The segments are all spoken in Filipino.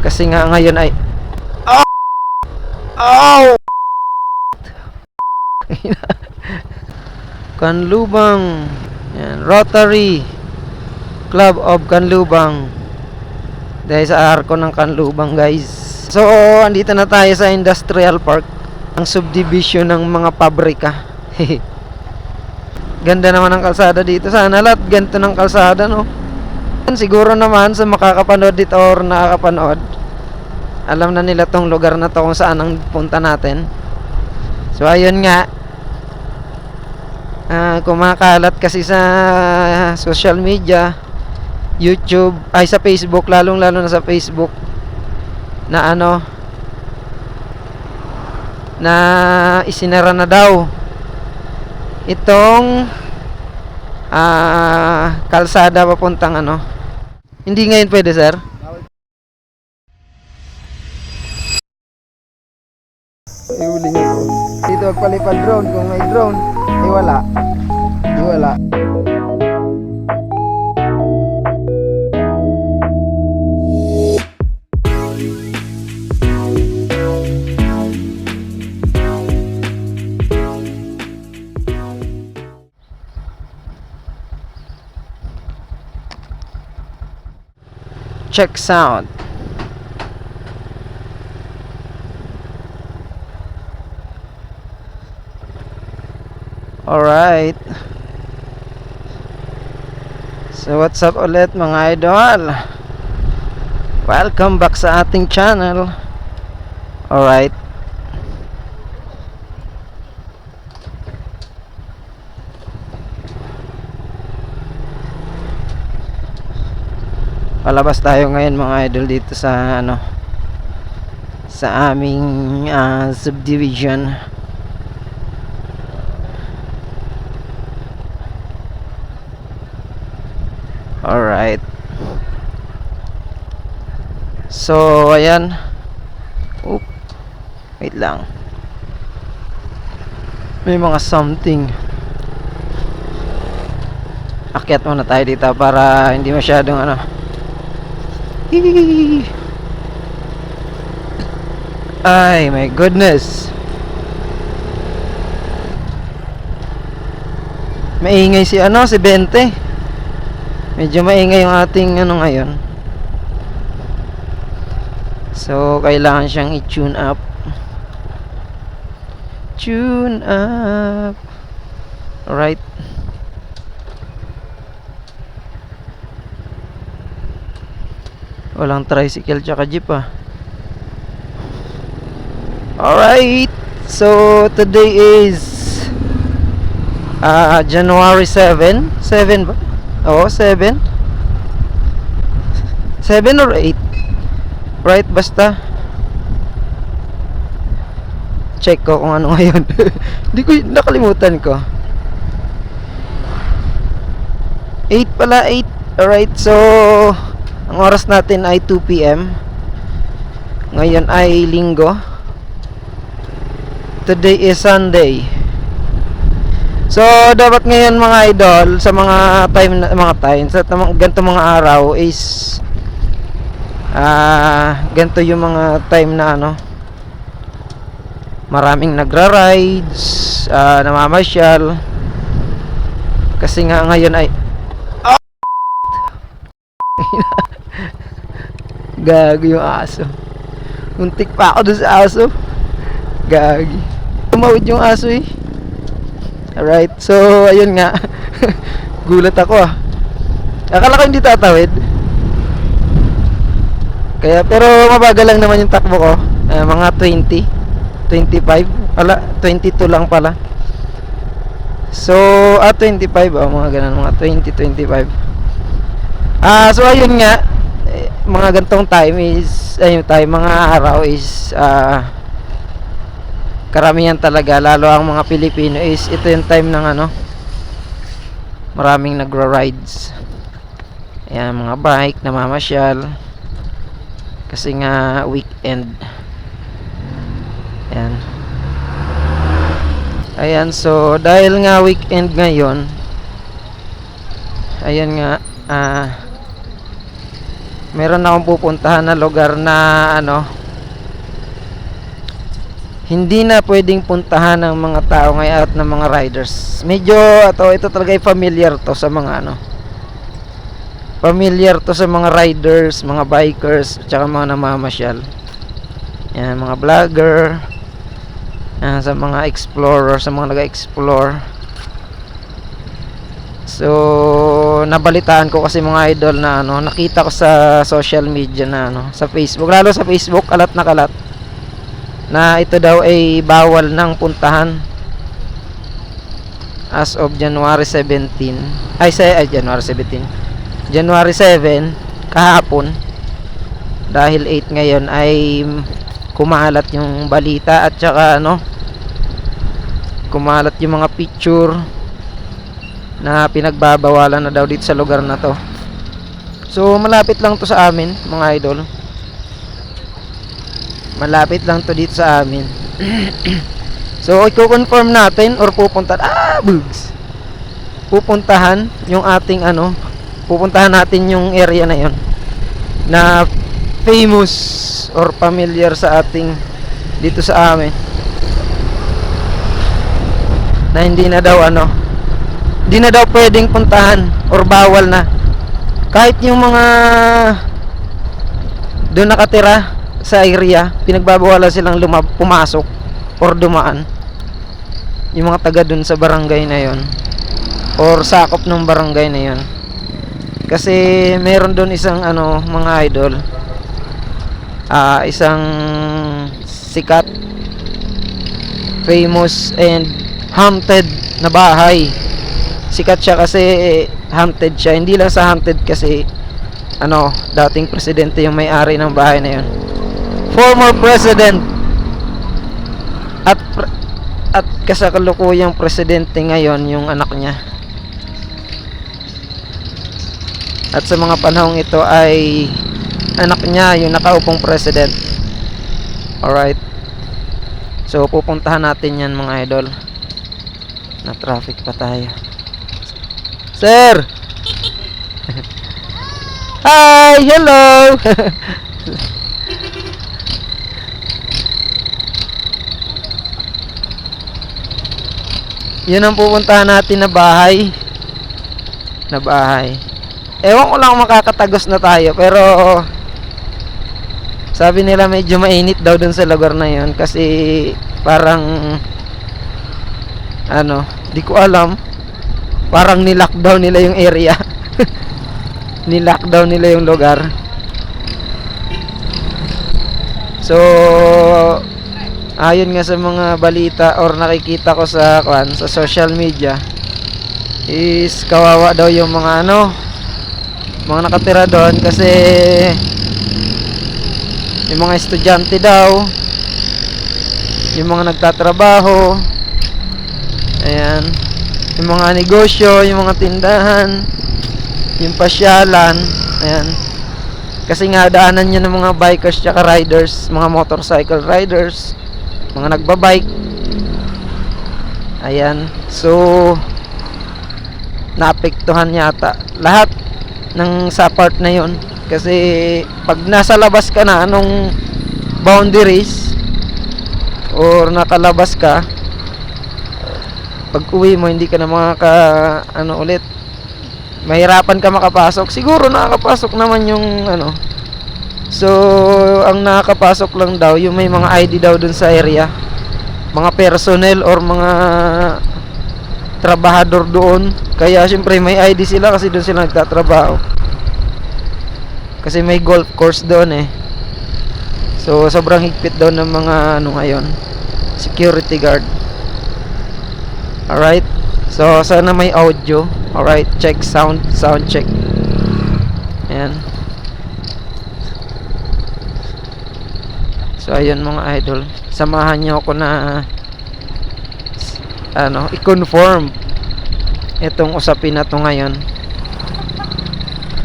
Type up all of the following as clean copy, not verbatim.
Kasi nga ngayon ay oh! Kanlubang. Yan, Rotary Club of Kanlubang. Dahil sa arko ng Kanlubang, guys. So, andito na tayo sa Industrial Park, ang subdivision ng mga pabrika. Ganda naman ang kalsada dito. Sana lahat ganito ng kalsada, no? Siguro naman sa makakapanood dito or nakakapanood, alam na nila tong lugar na to kung saan ang punta natin. So ayun nga, kumakalat kasi sa social media, YouTube, ay sa Facebook, lalong lalo na sa Facebook, na na isinara na daw itong kalsada papuntang hindi ngayon pwede, sir. Ay, huling ako. Dito magpalipad drone. Kung may drone, ay wala. Ay wala. Check sound. Alright. So what's up ulit mga idol? Welcome back sa ating channel. Alright. Palabas tayo ngayon mga idol dito sa sa aming subdivision. Alright. So ayan. Oop. Wait lang. May mga something. Akyat muna tayo dito para hindi masyadong Ay, my goodness. Maingay si si Bente. Medyo maingay yung ating ngayon. So, kailangan siyang i-tune up. Tune up. Alright. Walang tricycle tsaka jeep Alright. So today is January 7 ba? Oo, 7 or 8, right? Basta check ko kung ano ngayon. Hindi ko, nakalimutan ko. 8 pala, 8. Alright, so ang oras natin ay 2 PM. Ngayon ay Linggo. Today is Sunday. So dapat ngayon mga idol, sa mga time sa ganito mga araw is ganito yung mga time na maraming nagra-rides, namamasyal. Kasi nga ngayon ay Gagi yung aso. Muntik pa ako dun sa aso. Gagi. Tumawid yung aso eh. Alright, so ayun nga. Gulat ako Akala ko hindi tatawid. Kaya pero mabagal lang naman yung takbo ko. Mga 20, 25. 22 lang pala. So, 25 mga ganun, mga 20, 25. So ayun nga, mga gantong time is mga araw is karamihan talaga, lalo ang mga Pilipino is ito yung time ng maraming nagra-rides. Ayan, mga bike, namamasyal kasi nga weekend. Ayan, so dahil nga weekend ngayon, ayan nga, meron akong pupuntahan na lugar na ano, hindi na pwedeng puntahan ng mga tao ngayon at ng mga riders. Medyo ito talaga ay familiar to sa mga ano, familiar to sa mga riders, mga bikers, at saka mga namamasyal. Yan, mga vlogger, sa mga explorer, sa mga nag-explore. So, nabalitaan ko kasi mga idol na ano, nakita ko sa social media na ano, sa Facebook, lalo sa Facebook, kalat na kalat, na ito daw ay bawal nang puntahan as of January 17. January 17. January 7, kahapon, dahil 8 ngayon, ay kumalat yung balita at saka ano, kumalat yung mga picture na pinagbabawalan na daw dito sa lugar na to. So malapit lang to sa amin mga idol, malapit lang to dito sa amin. So i-confirm natin or pupuntahan yung ating ano, pupuntahan natin yung area na yon na famous or familiar sa ating dito sa amin, na hindi na daw ano, hindi na daw pwedeng puntahan or bawal na. Kahit yung mga doon nakatira sa area, pinagbabawalan silang pumasok or dumaan, yung mga taga doon sa barangay na yon or sakop ng barangay na yon. Kasi meron doon isang ano mga idol, isang sikat, famous and haunted na bahay. Sikat siya kasi haunted siya. Hindi lang sa haunted kasi ano, dating presidente yung may-ari ng bahay na yun, former president, at kasakalukuyang presidente ngayon yung anak niya. At sa mga panahong ito ay anak niya yung nakaupong president. Alright, so pupuntahan natin yan mga idol. Na traffic pa tayo. Sir! Hi! Hello! Yun ang pupuntahan natin na bahay. Ewan ko lang makakatagos na tayo, pero sabi nila medyo mainit daw dun sa lugar na yun kasi parang ano, di ko alam, parang ni-lockdown nila yung area. Ni-lockdown nila yung lugar. So ayon nga sa mga balita or nakikita ko sa sa social media, is kawawa daw yung mga ano, mga nakatira doon kasi yung mga estudyante daw, yung mga nagtatrabaho, ayan, yung mga negosyo, yung mga tindahan, yung pasyalan, ayan, kasi nga daanan niya ng mga bikers tsaka riders, mga motorcycle riders, mga nagbabike, ayan. So naapektuhan yata lahat ng sa part na yon kasi pag nasa labas ka na anong boundaries or nakalabas ka, pag uwi mo hindi ka na ano ulit, mahirapan ka makapasok. Siguro nakakapasok naman yung ano, so ang nakakapasok lang daw yung may mga ID daw dun sa area, mga personnel or mga trabahador doon. Kaya syempre may ID sila kasi doon sila nagtatrabaho, kasi may golf course doon eh. So sobrang higpit daw ng mga ano ngayon, security guard. Alright, so sana may audio. Alright, check sound check. Ayan. So ayun mga idol, samahan nyo ako na ano, i-confirm itong usapin na to ngayon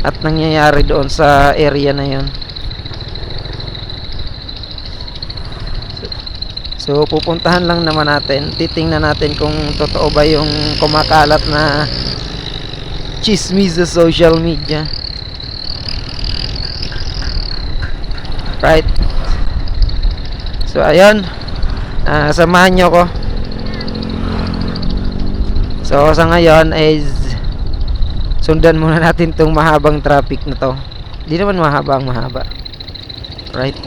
at nangyayari doon sa area na yon. So pupuntahan lang naman natin, titingnan natin kung totoo ba yung kumakalat na chismis sa social media. Right. So ayun, samahan nyo ko. So sa ngayon is sundan muna natin tong mahabang traffic na to. Di naman mahaba. Right.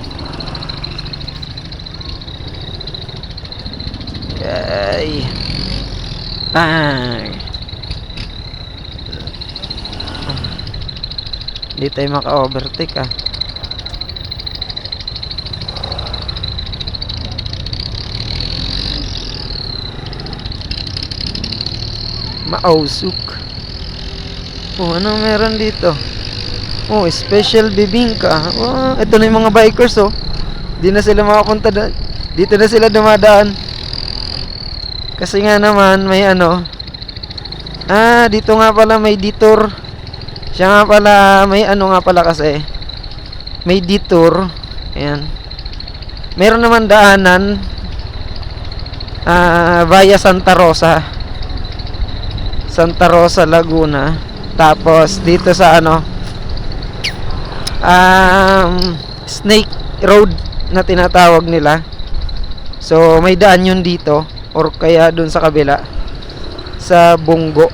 Ay. Bang. Hindi tayo maka-overtake Mausok. Oh, ano meron dito? Oh, special bibingka. Oh, ito na yung mga bikers Di na sila makapunta dito na sila dumadaan. Kasi nga naman may dito nga pala may detour. Siya nga pala may nga pala kasi. May detour. Ayan. Meron naman daanan via Santa Rosa, Laguna. Tapos dito sa Snake Road na tinatawag nila. So may daan yun dito or kaya dun sa kabila sa Bungo.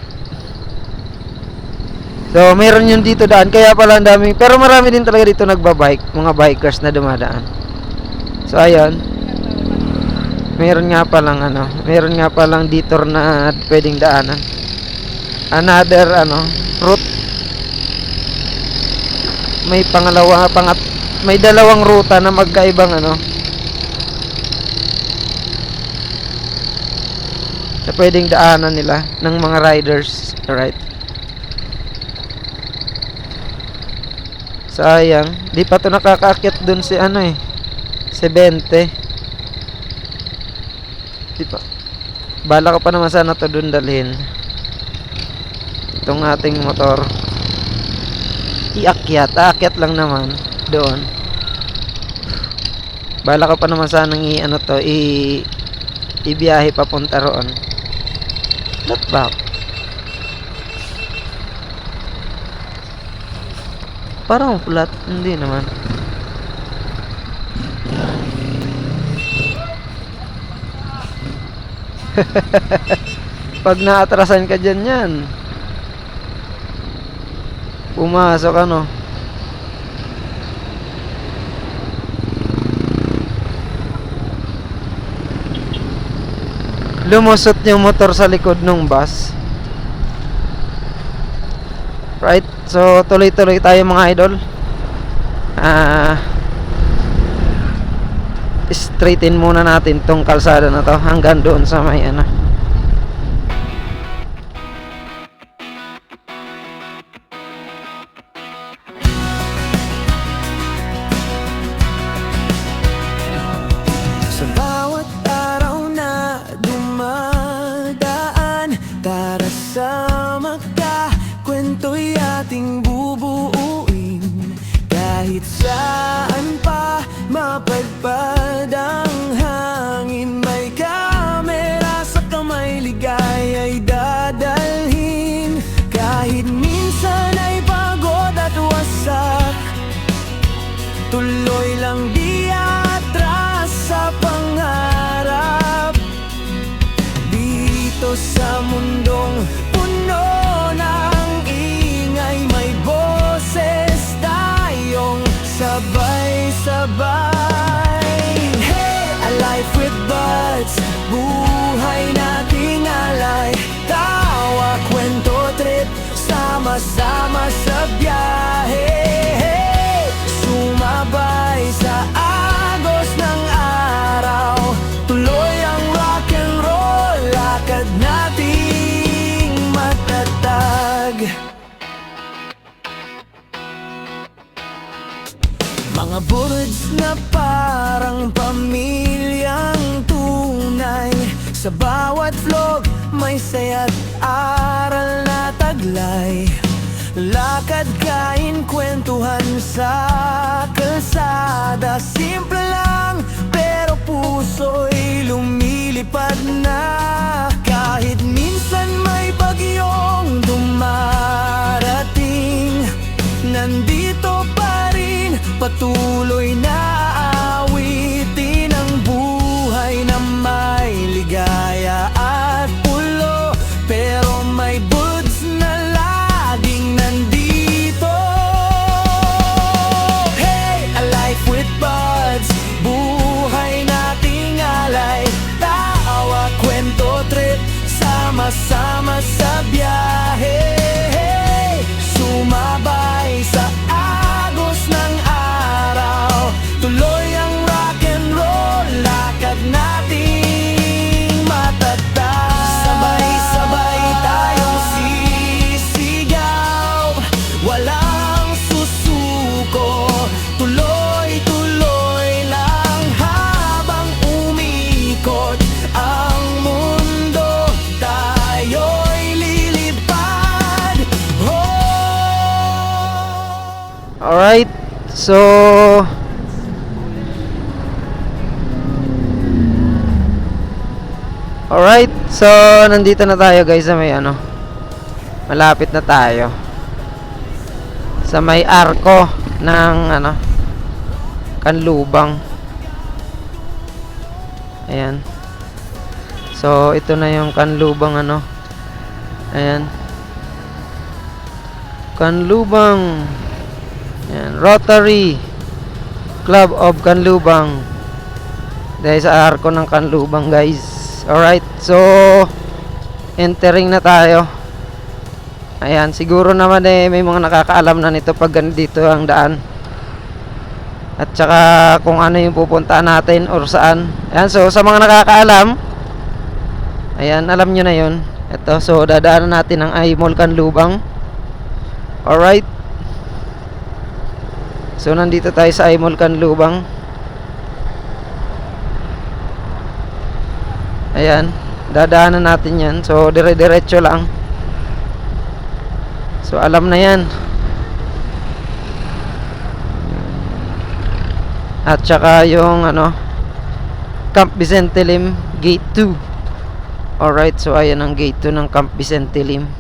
So meron yun dito daan, kaya pala ang dami, pero marami din talaga dito nagbabike, mga bikers na dumadaan. So ayun, meron nga palang detour na pwedeng daanan. Another route. May dalawang ruta na magkaibang na pwedeng daanan nila ng mga riders, right? Sayang, di pa to nakakaakyat dun si si 20. Di pa. Bala ko pa naman sana to dun dalhin. Itong ating motor. Aakyat lang naman doon. Bala ko pa naman sanang ibiyahe papunta roon. Not back. Parang flat, hindi naman. Pag naatrasan ka dyan yan, pumasok lumusot yung motor sa likod ng bus. Right, so tuloy-tuloy tayo mga idol. Straighten muna natin tong kalsada na to hanggang doon sa may Sa bawat araw na dumadaan, tara sama ka, kwento'y ating bubuuin. Kahit saan pa mapadpad ang hangin, may kamera sa kamay, ligaya'y dadalhin. Kahit minsan ay pagod at wasak, tuloy lang di atras sa pangarap. Dito sa mundong puno ng ingay, may boses tayong sabay-sabay. Hey! A life with buds, buhay nating alay. Tawa, kwento, trip, sama-sama sa biyahe. Hey! Sumabay sa agos ng araw, tuloy ang rock and roll, lakad nating matatag. Mga buds na parang pamilyang tunay, sa bawat vlog may saya't aral na taglay. Lakad, kain, kwentuhan sa kalsada, simple lang pero puso'y lumilipad na. Kahit minsan may bagyong dumarating, nandito pa rin, patuloy na aawitin ang buhay na may ligaya at pulo. Pero may buds na laging nandito. Hey, a life with buds, buhay nating alay. Tawa, kwento, trip, sama-sama sa biyahe. Sumabay sa agos ng araw, tuloy ang rock and roll, lakad nating matatag. Sabay-sabay tayong sisigaw, walang susuko, tuloy-tuloy lang habang umikot ang mundo, tayo'y lilipad. Alright, so nandito na tayo guys sa may ano, malapit na tayo sa may arko ng ano, Kanlubang. Ayan. So ito na yung Kanlubang ano. Ayan. Kanlubang. Ayan, Rotary Club of Kanlubang. Dahil sa arko ng Kanlubang guys. Alright, so entering na tayo. Ayan, siguro naman may mga nakakaalam na nito pag ganito ang daan. At saka kung ano yung pupuntaan natin or saan. Ayan, so sa mga nakakaalam, ayan, alam nyo na yun. Ito, so dadaanan natin ang I-Mall Kanlubang. Alright. So nandito tayo sa I-Mall Kanlubang. Ayan, dadaanan natin yan. So dire-diretso lang. So alam na yan. At saka yung ano, Camp Vicente Lim Gate 2. Alright, so ayan ang gate 2 ng Camp Vicente Lim.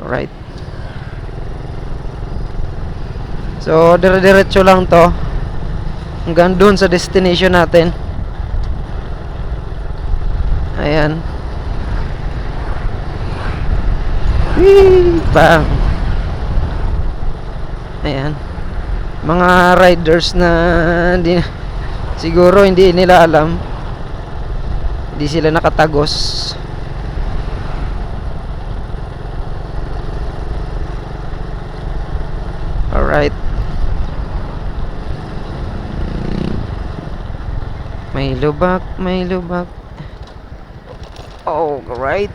Alright. So dire-diretso lang to hanggang dun sa destination natin. Ayan. Whee! Bang! Ayan. Mga riders na siguro hindi nila alam, hindi sila nakatagos. Alright. May lubak, may lubak. Oh, right.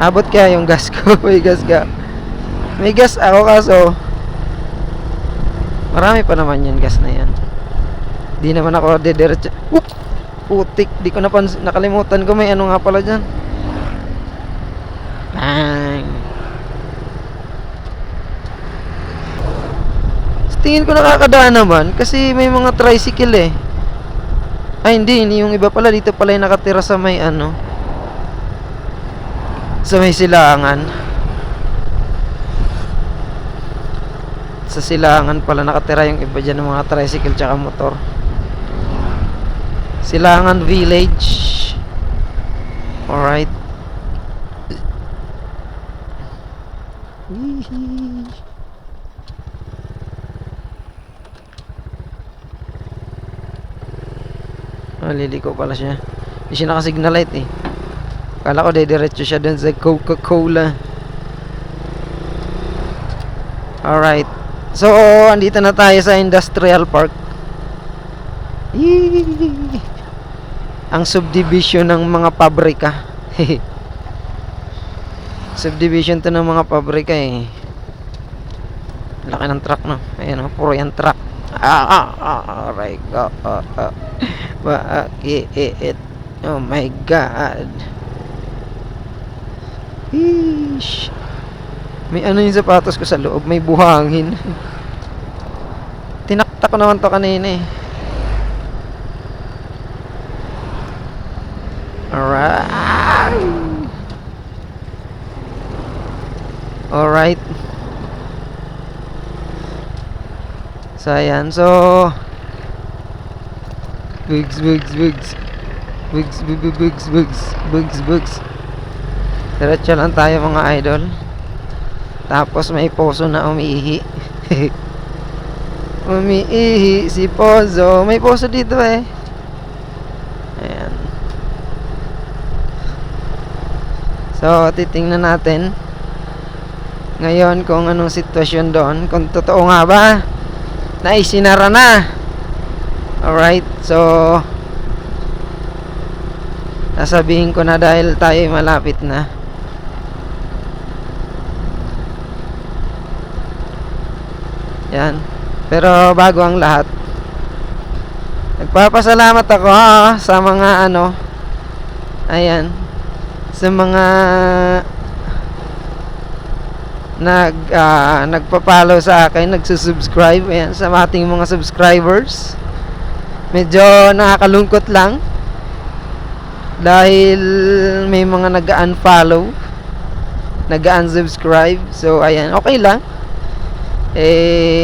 Abot kaya yung gas ko. May gas ka. May gas ako kaso marami pa naman yan gas na yan. Di naman ako dediretso. Putik. Di ko nakalimutan ko may ano nga pala dyan. Bang. Tingin ko nakakadaan naman kasi may mga tricycle eh. Ay hindi yung iba pala dito pala yung nakatira sa may ano, sa may silangan. Sa silangan pala nakatira yung iba dyan ng mga tricycle tsaka motor. Silangan Village. Alright. Liliko pala siya. Hindi siya naka-signal light eh. Kala ko diretso siya dun sa Coca-Cola. Alright. So, andito na tayo sa Industrial Park. Yee! Ang subdivision ng mga pabrika. Subdivision to ng mga pabrika eh. Laki ng truck no. Ayan o, puro yan truck. Alright. Bakit? Oh my God. Ish. May ano yung sapatos ko sa loob. May buhangin. Tinaktak ko naman to kanina eh. Alright. Alright. So, ayan. So, bugs. Diretso lang tayo mga idol. Tapos may poso na umiihi. Umiihi si Pozo. May poso dito eh. Ayan. So, titingnan natin ngayon kung anong sitwasyon doon. Kung totoo nga ba na isinara na. Alright. So, sasabihin ko na dahil tayo malapit na. Yan. Pero bago ang lahat, nagpapasalamat ako sa mga ayan, sa mga nagpa-follow sa akin, nagsusubscribe, ayan, sa ating mga subscribers. Medyo nakakalungkot lang dahil may mga nag-unfollow, nag-unsubscribe. So ayan, okay lang.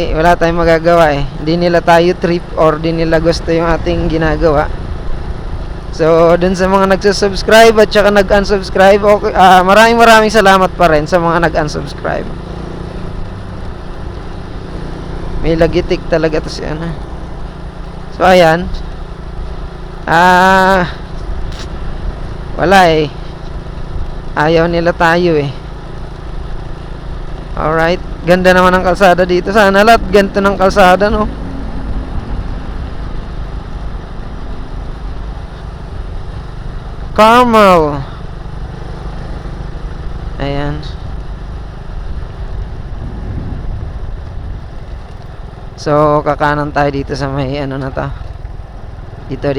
Wala tayong magagawa eh. Hindi nila tayo trip or di nila gusto yung ating ginagawa. So, dun sa mga nagsusubscribe at saka nag-unsubscribe, okay, maraming salamat pa rin sa mga nag-unsubscribe. May lagitik talaga to si ano. So, ayan. Wala eh. Ayaw nila tayo eh. Alright. Ganda naman ang kalsada dito. Sana lahat ganito ng kalsada, no? Carmel. Ayan. So, kakanan tayo dito sa may ano na to. Dito.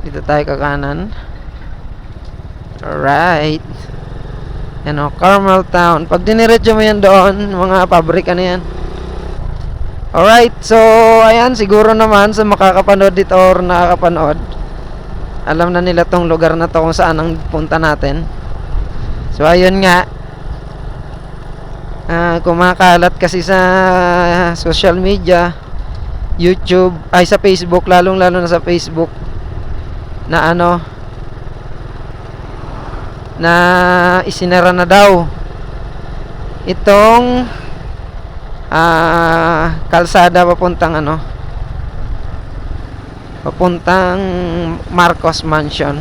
Dito tayo kakanan. Alright. Carmel Town. Pag diniretso mo yan doon, mga pabrika na yan. Alright, so ayan, siguro naman sa makakapanood dito or nakakapanood, alam na nila tong lugar na to kung saan ang punta natin. So ayun nga, kumakalat kasi sa social media, YouTube, ay sa Facebook, lalong na sa Facebook, na na isinara na daw itong kalsada papuntang papuntang Marcos Mansion,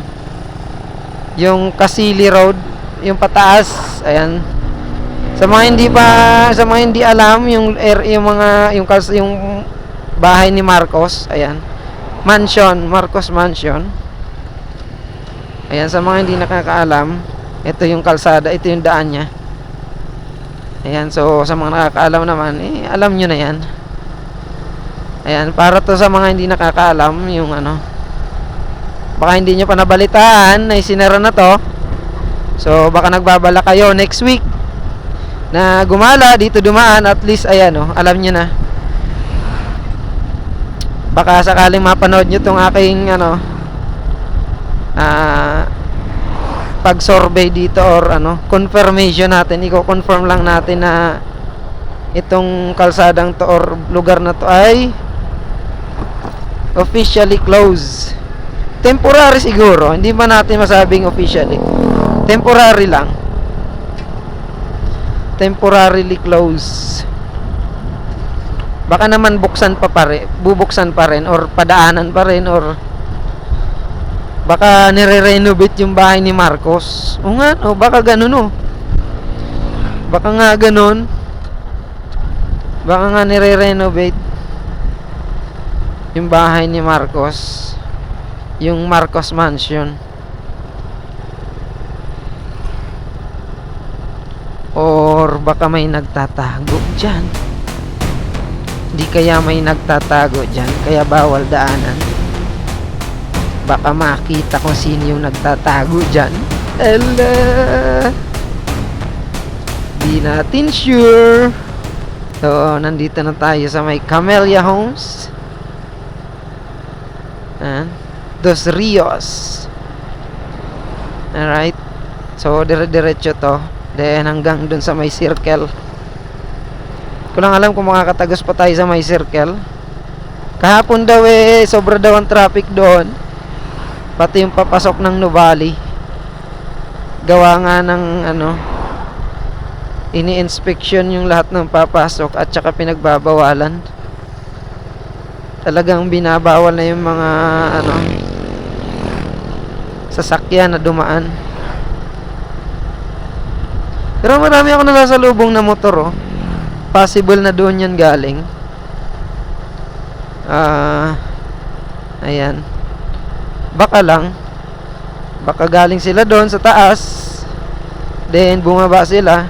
yung Casili Road, yung pataas. Ayan, sa mga hindi alam yung bahay ni Marcos, ayan, Marcos Mansion. Ayan, sa mga hindi nakakaalam, ito yung kalsada, ito yung daan niya. Ayan, so sa mga nakakaalam naman, alam nyo na yan. Ayan, para to sa mga hindi nakakaalam, yung baka hindi nyo pa nabalitaan na isinara na to. So baka nagbabala kayo next week na gumala dito dumaan, at least ayan, alam nyo na. Baka sakaling mapanood nyo tong aking pag-survey dito or confirmation natin, i-confirm lang natin na itong kalsadang to or lugar na to ay officially closed. Temporary siguro, hindi ba natin masabing officially. Temporary lang. Temporarily closed. Baka naman bubuksan pa rin or padaanan pa rin, or baka nire-renovate yung bahay ni Marcos. O nga, baka ganun baka nga ganun. Baka nga nire-renovate yung bahay ni Marcos, yung Marcos Mansion. Or baka may nagtatago dyan. Di kaya may nagtatago dyan, kaya bawal daanan. Baka makita kung sino yung nagtatago dyan. Di natin sure. So, nandito na tayo sa may Camellia Homes. Dos Rios. Alright. So, dire-diretso to. Then hanggang dun sa may circle. Ko lang alam kung makakatagos pa tayo sa may circle. Kahapon daw sobra daw ang traffic doon. Pati yung papasok ng Nuvali. Gawa nga ng ini-inspection yung lahat ng papasok at saka pinagbabawalan. Talagang binabawal na yung mga sasakyan na dumaan. Pero marami ako nakasalubong na motor, oh. Possible na doon yan galing. Ayan. Baka lang. Baka galing sila doon sa taas. Then bumaba sila.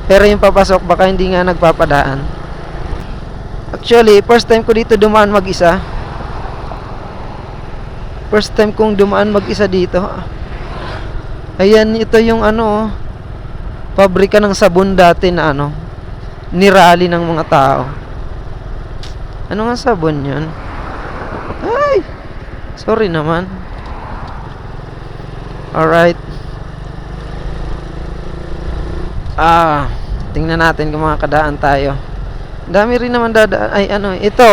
Pero yung papasok baka hindi nga nagpapadaan. Actually, first time ko dito dumaan mag-isa. First time kong dumaan mag-isa dito. Ayan, ito yung pabrika ng sabon dati na nirali ng mga tao. Ano nga sabon yun? Ay! Sorry naman. Alright. Tingnan natin kung makakadaan tayo. Dami rin naman dadaan. Ay, ito.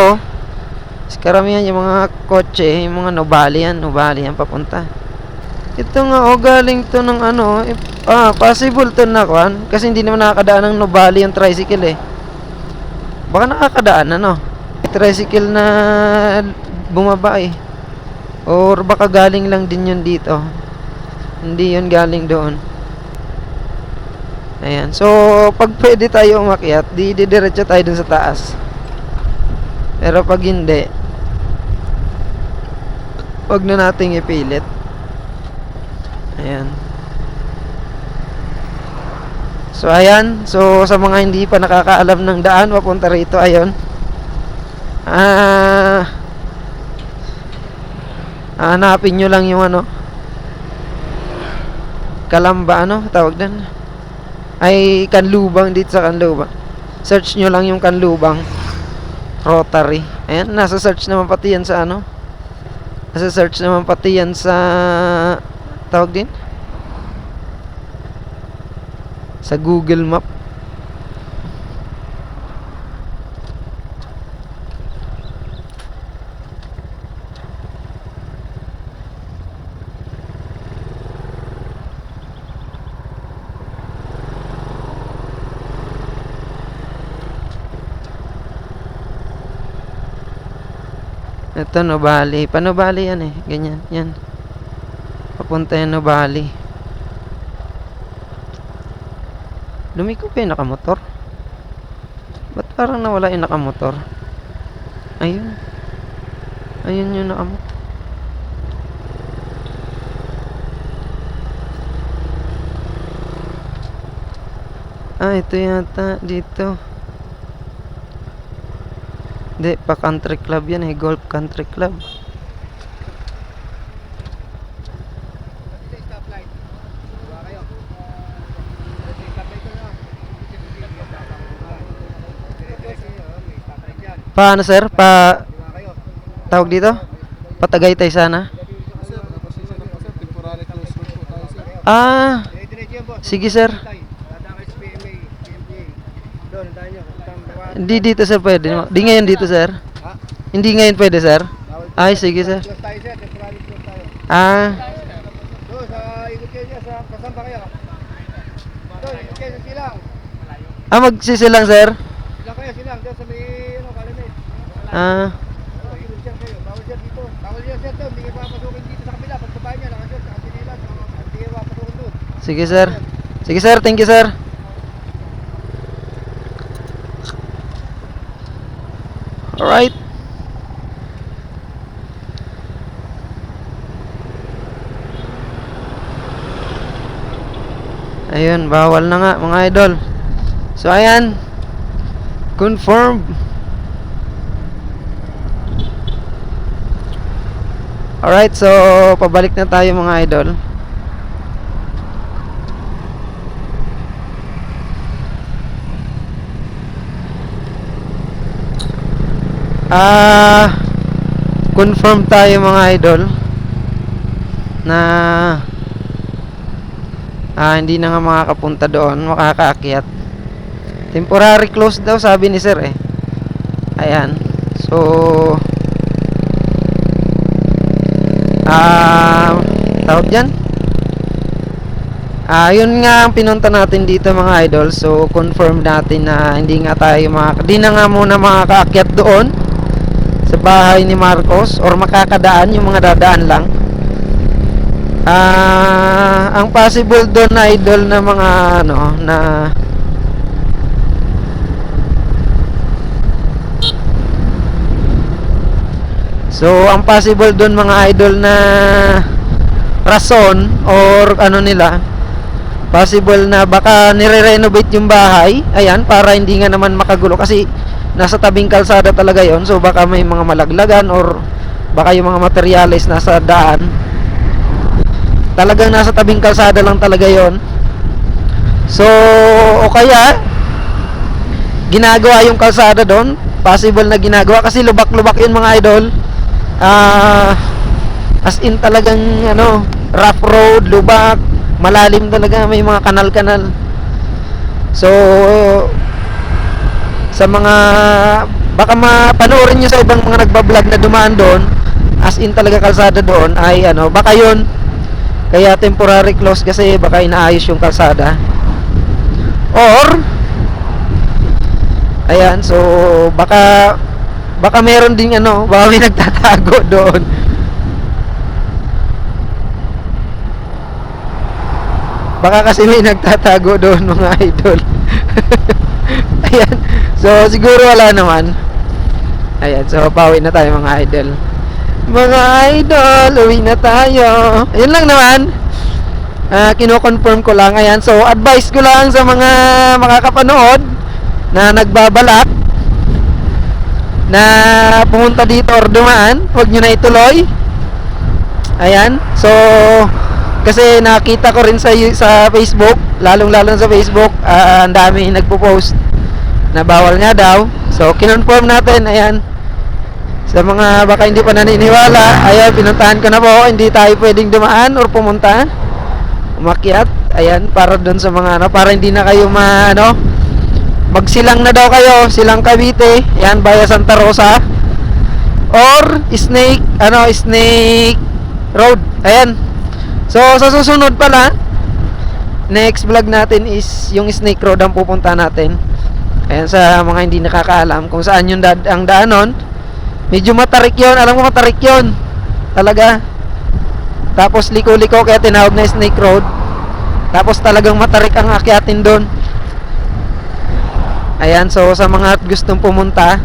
Karamihan yung mga kotse, yung mga Nuvali yan papunta. Ito nga, galing to ng possible to na kwan. Kasi hindi naman nakakadaan ng Nuvali yung tricycle eh. Baka nakakadaan, tricycle na bumaba eh. Or baka galing lang din yun dito. Hindi yun galing doon. Ayan. So, pag pwede tayo umakyat, didiretso tayo dun sa taas. Pero pag hindi, wag na nating ipilit. Ayan. So, ayan. So, sa mga hindi pa nakakaalam ng daan, papunta rito, ayun. Hanapin nyo lang yung Kalamba, tawag din. Ay, Kanlubang, dito sa Kanlubang. Search nyo lang yung Kanlubang Rotary. Ayan, nasa search naman pati yan sa nasa search naman pati yan sa tawag din sa Google Map. Ito, Nuvali. Panubali yan eh. Ganyan. Yan. Papunta yan, Nuvali. Lumiko pa yung nakamotor? Ba't parang nawala yung nakamotor? Ayun. Ayun yung nakamotor. Ito yata. Dito. Hindi, pa country club yan eh. Golf country club. Paano sir? Tawag dito? Patagaytay sana? Sige sir. Hindi dito sir pwede. Hindi ngayon dito sir. Hindi ngayon pwede sir. Ay sige sir. Doon sa ikot kayo dyan sa Pasamba kayo. Doon, ikot kayo sa silang. Magsisilang sir? Silang kayo, silang. Doon sa may, Kalimit. Ikot dyan kayo. Bawal dyan dito. Bawal dyan sir doon. Hindi kayo papasukin dito sa kabila. Pagkabahan niya, nakasyon, sa kasinilan. Hindi kayo papasukin doon. Sige sir. Sige sir, thank you sir. Alright. Ayun, bawal na nga mga idol. So ayan, confirm. Alright, so pabalik na tayo mga idol. Confirm tayo mga idol na Hindi na nga makakapunta doon, makakaakyat. Temporary close daw sabi ni sir eh. Ayan. So tawag dyan, yun nga ang pinunta natin dito mga idol. So confirm natin na hindi nga tayo di na nga muna makakaakyat doon sa bahay ni Marcos, or makakadaan, yung mga dadaan lang. Ang possible doon idol na mga ano na ang possible doon mga idol na rason or ano nila, possible na baka nire-renovate yung bahay, ayan, para hindi nga naman makagulo kasi nasa tabing kalsada talaga yon. So baka may mga malaglagan or baka yung mga materyales nasa daan, talagang nasa tabing kalsada lang talaga yon. So o kaya ginagawa yung kalsada doon, possible na ginagawa kasi lubak-lubak yun mga idol. As in talagang ano, rough road, lubak, malalim talaga, may mga kanal-kanal. So sa mga baka mapanoorin nyo sa ibang mga nagbablog na dumaan doon, as in talaga kalsada doon ay ano, baka yun kaya temporary close kasi baka inaayos yung kalsada, or ayan, so baka meron ding ano, baka may nagtatago doon. Baka kasi may nagtatago doon mga idol. Ayan. So siguro wala naman. Ayan, so pauwi na tayo mga idol. Mga idol, uwi na tayo. Ayun lang naman. Kino-confirm ko lang. Ayan, so advice ko lang sa mga makakapanood na nagbabalak na pumunta dito or dumaan, huwag nyo na ituloy. Ayan, so kasi nakita ko rin sa Facebook, lalong-lalo sa Facebook, ang dami nagpo-post na bawal nga daw. So kinonfirm natin, ayan. Sa mga baka hindi pa naniniwala, ayan, pinuntahan ko na po, hindi tayo pwedeng dumaan or pumunta, umakyat, ayan, para doon sa mga ano, para hindi na kayo magsilang na daw kayo, silang Cavite, ayan, via Santa Rosa or Snake Road, ayan. So sa susunod pala, next vlog natin is yung Snake Road ang pupunta natin. Ayan, sa mga hindi nakakaalam kung saan yung ang daanon, medyo matarik yun, alam ko matarik yun talaga. Tapos liko-liko kaya tinawag na Snake Road. Tapos talagang matarik ang akyatin doon. Ayan, so sa mga gustong pumunta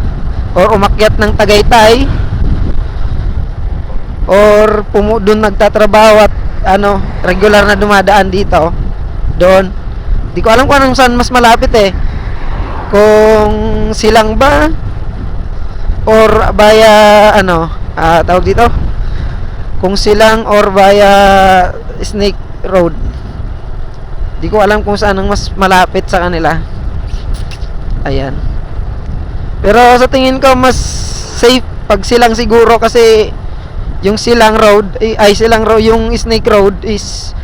or umakyat ng Tagaytay or doon nagtatrabaho at ano, regular na dumadaan dito, doon. Di ko alam kung anong saan mas malapit eh. Kung Silang ba or via tawag dito, kung Silang or via Snake Road. Di ko alam kung saan ang mas malapit sa kanila. Ayan. Pero sa tingin ko mas safe pag Silang siguro kasi yung Silang Road Silang Road, yung Snake Road is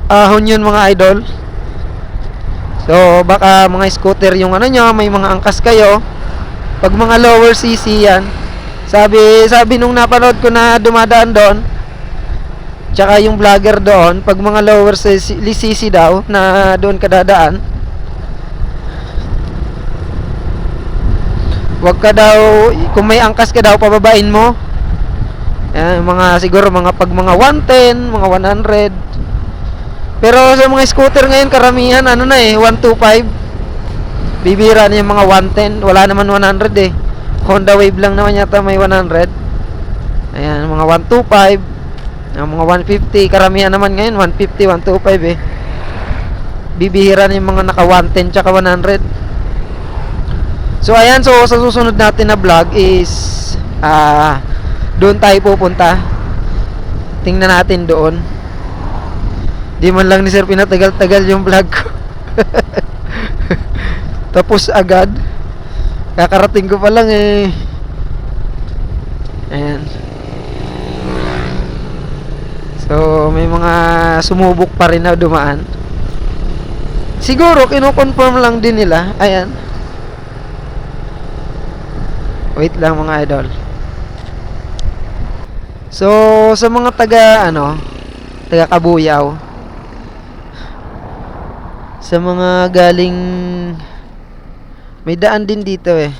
ahon yun mga idol. So baka mga scooter yung ano nyo, may mga angkas kayo. Pag mga lower CC yan, sabi nung napanood ko na dumadaan doon, tsaka yung vlogger doon, pag mga lower CC daw na doon kadadaan, wag ka daw, kung may angkas ka daw, pababain mo. Ayan, siguro pag mga 110, mga 100. Pero sa mga scooter ngayon, karamihan 125. Bibira na yung mga 110. Wala naman 100 eh. Honda Wave lang naman yata may 100. Ayan, mga 125, mga 150. Karamihan naman ngayon 150, 125 eh. Bibihira na yung mga naka 110 tsaka 100. So ayan, so sa susunod natin na vlog is doon tayo pupunta. Tingnan natin doon. Di man lang ni sir pinatagal-tagal yung vlog ko. Tapos agad. Kakarating ko pa lang eh. Ayan. So So, may mga sumubok pa rin na dumaan. Siguro, kino-confirm lang din nila. Ayan. Wait lang mga idol. So, sa mga taga Kabuyaw, sa mga galing, may daan din dito eh.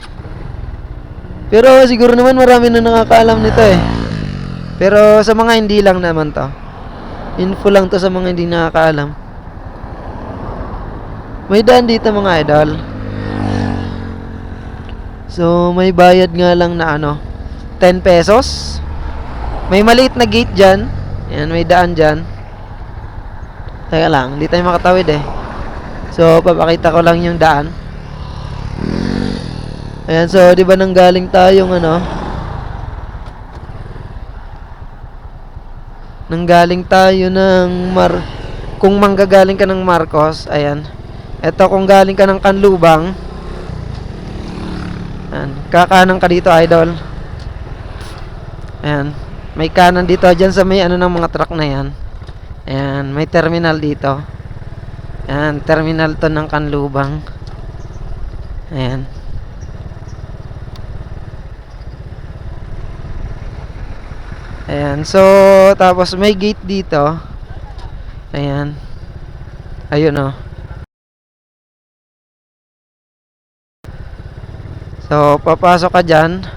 Pero siguro naman marami na nakakaalam nito eh. Pero sa mga hindi lang naman to. Info lang to sa mga hindi nakakaalam. May daan dito mga idol. So may bayad nga lang na 10 pesos. May maliit na gate dyan. Ayan, may daan dyan. Teka lang, hindi tayo makatawid eh. So papakita ko lang yung daan. Ayan, so di ba nanggaling tayong nanggaling tayo ng kung manggagaling ka ng Marcos, ayan. Ito kung galing ka ng Kanlubang, ayan, kakanan ka dito idol. Ayan, may kanan dito dyan sa may ng mga truck na yan. Ayan, may terminal dito. Ayan, terminal to ng Kanlubang. Ayan. Ayan, so tapos may gate dito. Ayan. Ayun So papasok ka dyan.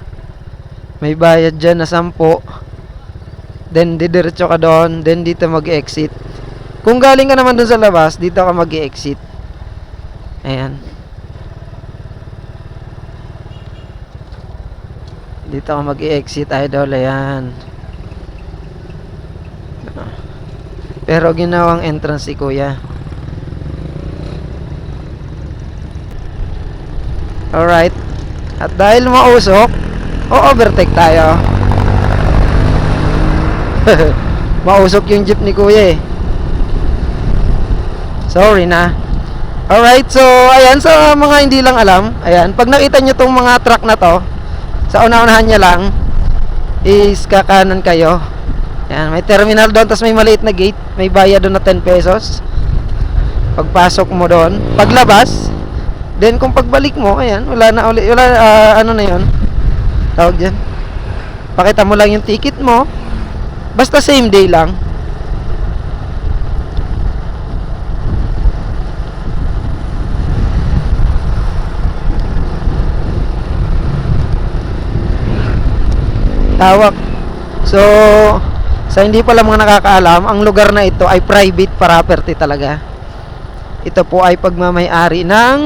May bayad dyan na 10. Then didiretso ka doon. Then dito mag-exit. Kung galing ka naman doon sa labas, dito ka mag-exit. Ayan. Dito ka mag-exit idol. Ayan. Pero ginawang entrance si kuya. Alright. At dahil mausok, overtake tayo. Mausok yung jeep ni kuya eh. Sorry na. Alright, so ayan, sa mga hindi lang alam, ayan, pag nakita nyo tong mga truck na to, sa una-unahan nya lang is kakanan kayo. Ayan, may terminal doon, tapos may maliit na gate. May bayad doon na 10 pesos. Pagpasok mo doon, paglabas, then kung pagbalik mo, ayan, wala na ulit, na yun, tawag dyan, pakita mo lang yung ticket mo. Basta same day lang. Tawag. So sa hindi pala mga nakakaalam, ang lugar na ito ay private property talaga. Ito po ay pagmamay-ari ng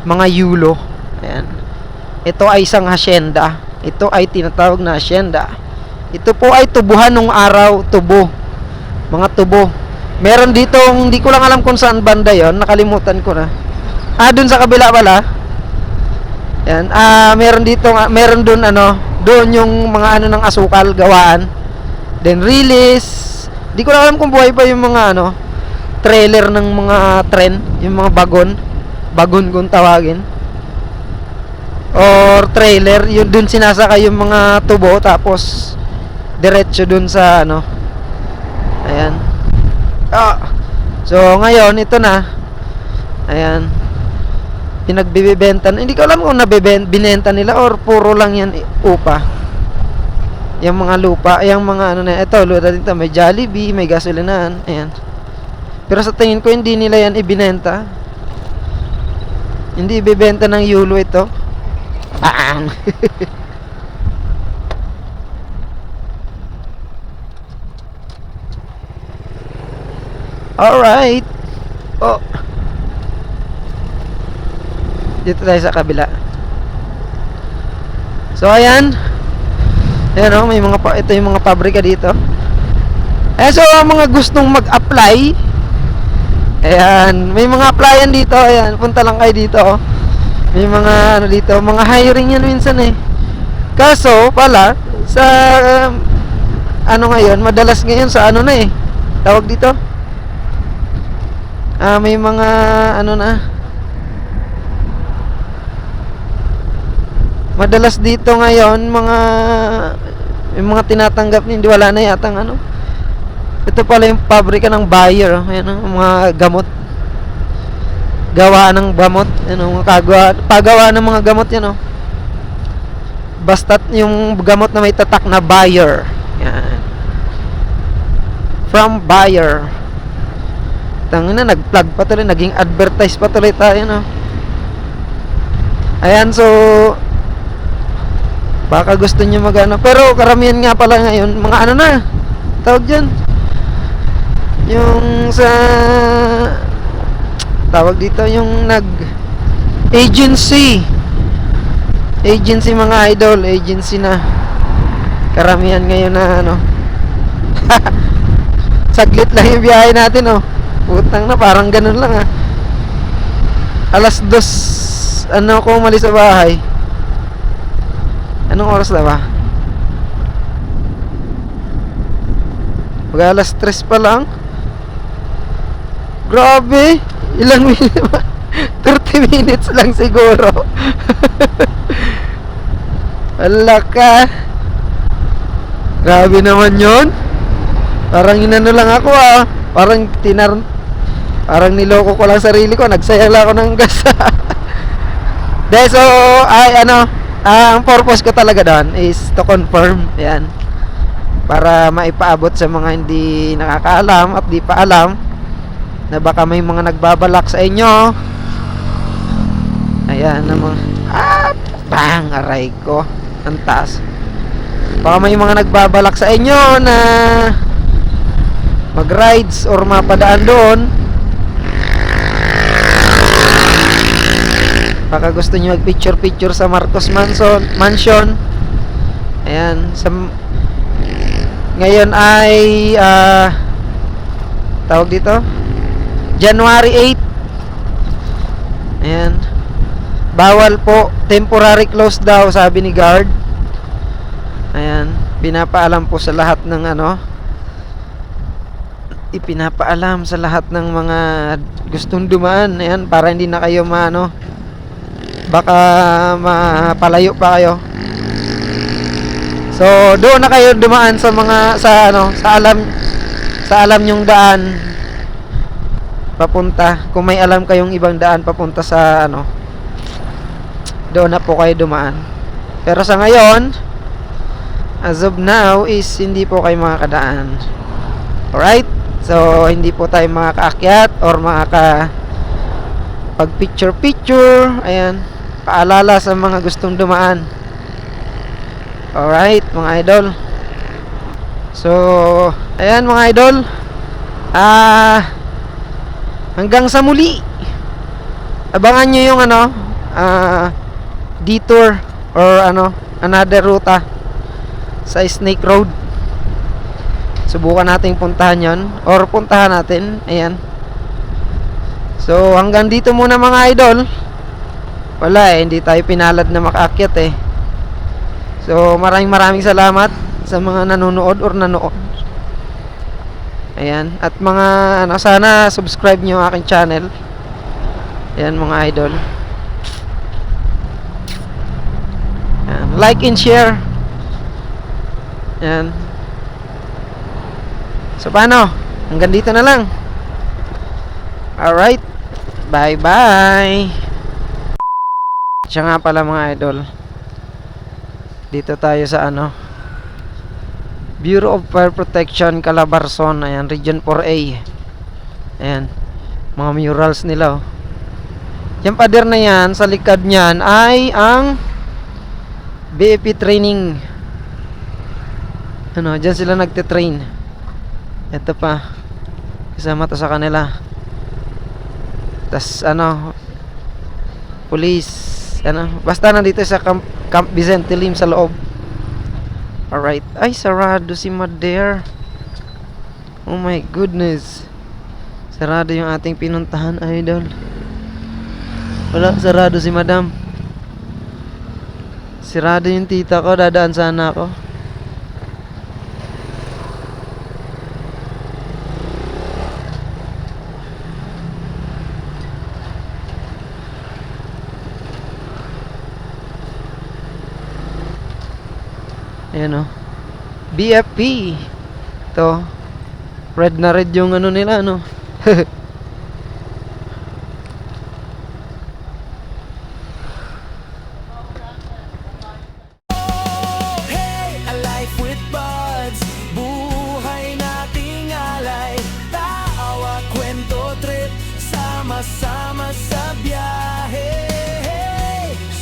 mga yulo. Ayan. Ito ay isang hacienda. Ito ay tinatawag na hacienda. Ito po ay tubuhan nung araw, tubo. Mga tubo. Meron dito, hindi ko lang alam kung saan banda yon, nakalimutan ko na. Dun sa kabila pala. Ayan. Meron dito, meron dun doon yung mga ng asukal gawaan. Then release. Di ko na alam kung buhay pa yung mga trailer ng mga tren, yung mga bagon kung tawagin. Or trailer, yun dun sinasaka yung mga tubo tapos diretso dun sa Ayan. So ngayon ito na. Ayan. Pinagbibenta. Hindi ko alam kung binenta nila or puro lang yan upa. Yung mga lupa, yung mga ito, lupa dito, may Jollibee, may gasolinahan, ayan. Pero sa tingin ko hindi nila yan ibinenta. Hindi ibibenta ng yulo ito. Bang! Alright. Dito tayo sa kabila. So ayan. Ayan may ito yung mga pabrika dito. So mga gustong mag-apply, ayan, may mga applyan dito. Ayan, punta lang kayo dito. May mga dito, mga hiring yan minsan eh. Kaso pala sa ngayon, madalas ngayon sa na eh. Tawag dito. May mga madalas dito ngayon yung mga tinatanggap, hindi wala na yatang Ito pala yung pabrika ng Bayer. Ayan o, mga gamot. Gawa ng gamot. Ayan o, pagawa ng mga gamot yan o. Basta't yung gamot na may tatak na Bayer. Yan. From Bayer. Tangina, nag-plug pa tuloy. Naging advertise pa tuloy tayo, no? Ayan, so baka gusto nyo mag-ano. Pero karamihan nga pala ngayon, mga ano na, tawag dyan, yung sa tawag dito, yung agency mga idol, agency na karamihan ngayon na ano. Saglit lang yung biyahe natin, oh. Putang na, parang ganun lang, ah. 2:00 ano ako umalis sa bahay. Anong oras na ba? Pag 3:00 pa lang. Grabe. Ilang minutes ba? 30 minutes lang siguro. Wala ka. Grabe naman yon. Parang inano lang ako, ah. Parang niloko ko lang sarili ko. Nagsayang lang ako ng gas. So, ang purpose ko talaga doon is to confirm, yan, para maipaabot sa mga hindi nakakaalam at di pa alam na baka may mga nagbabalak sa inyo. Ayan, namang bang, aray ko, ang taas. Baka may mga nagbabalak sa inyo na mag-rides or mapadaan doon. Baka gusto nyo mag-picture sa Marcos Mansion. Ayan. Ngayon ay tawag dito, January 8. Ayan. Bawal po. Temporary close daw, sabi ni guard. Ayan. Pinapaalam po sa lahat ng ipinapaalam sa lahat ng mga gustong dumaan. Ayan. Para hindi na kayo baka mapalayo pa kayo. So doon na kayo dumaan sa mga sa alam nyong daan papunta. Kung may alam kayong ibang daan papunta sa doon na po kayo dumaan. Pero sa ngayon, as of now, is hindi po kayo makakadaan. Alright? So hindi po tayo makakaakyat or pag picture. Ayan, paalala sa mga gustong dumaan. Alright, mga idol. So, ayan mga idol. Hanggang sa muli. Abangan nyo yung detour or another ruta sa Snake Road. Subukan nating puntahan yon or puntahan natin. Ayan. So, hanggang dito muna mga idol. Wala hindi tayo pinalad na makaakyat eh. So, maraming salamat sa mga nanonood or nanood. Ayan, at mga sana subscribe nyo aking channel. Ayan mga idol. Ayan, like and share. Ayan. So, paano? Hanggang dito na lang. Alright. Bye-bye. Siya nga pala mga idol, dito tayo sa Bureau of Fire Protection Calabarzon. Ayan, Region 4A. Ayan, mga murals nila, oh. Yung pader na yan, sa likod niyan ay ang BFP training. Dyan sila nagte-train. Ito pa, kasama to sa kanila. Tas police, basta nandito sa Camp Vicente Lim sa loob. Alright. Ay, sarado si Mader. Oh my goodness. Sarado yung ating pinuntahan, idol. Wala, sarado si Madam. Sarado yung tita ko, dadaan sana ako. Ayan, BFP. Ito. Red na red yung ano nila, ano. Hey, a life with buds. Buhay nating alay. Tawa, kwento, trip. Sama-sama sa biyahe.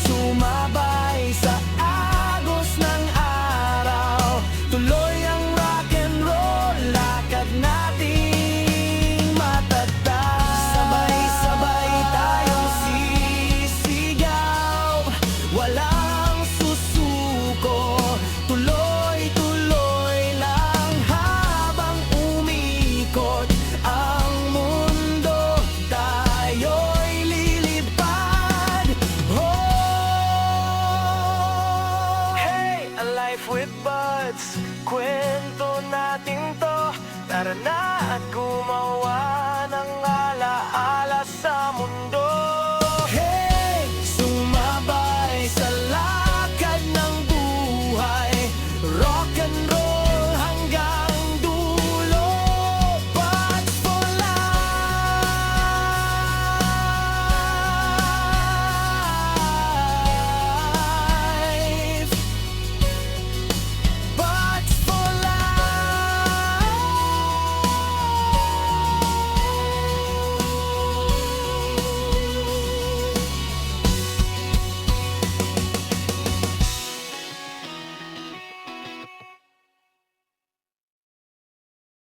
Sumabay sa agos ng araw. Tuloy ang rock and roll. Lakad nating matatag. Sabay-sabay tayong sisigaw. Walang susuko. Tuloy-tuloy lang habang umikot ang mundo. Tayo'y lilipad. Oh, hey, a life with buds. Kwento natin to. Tara na.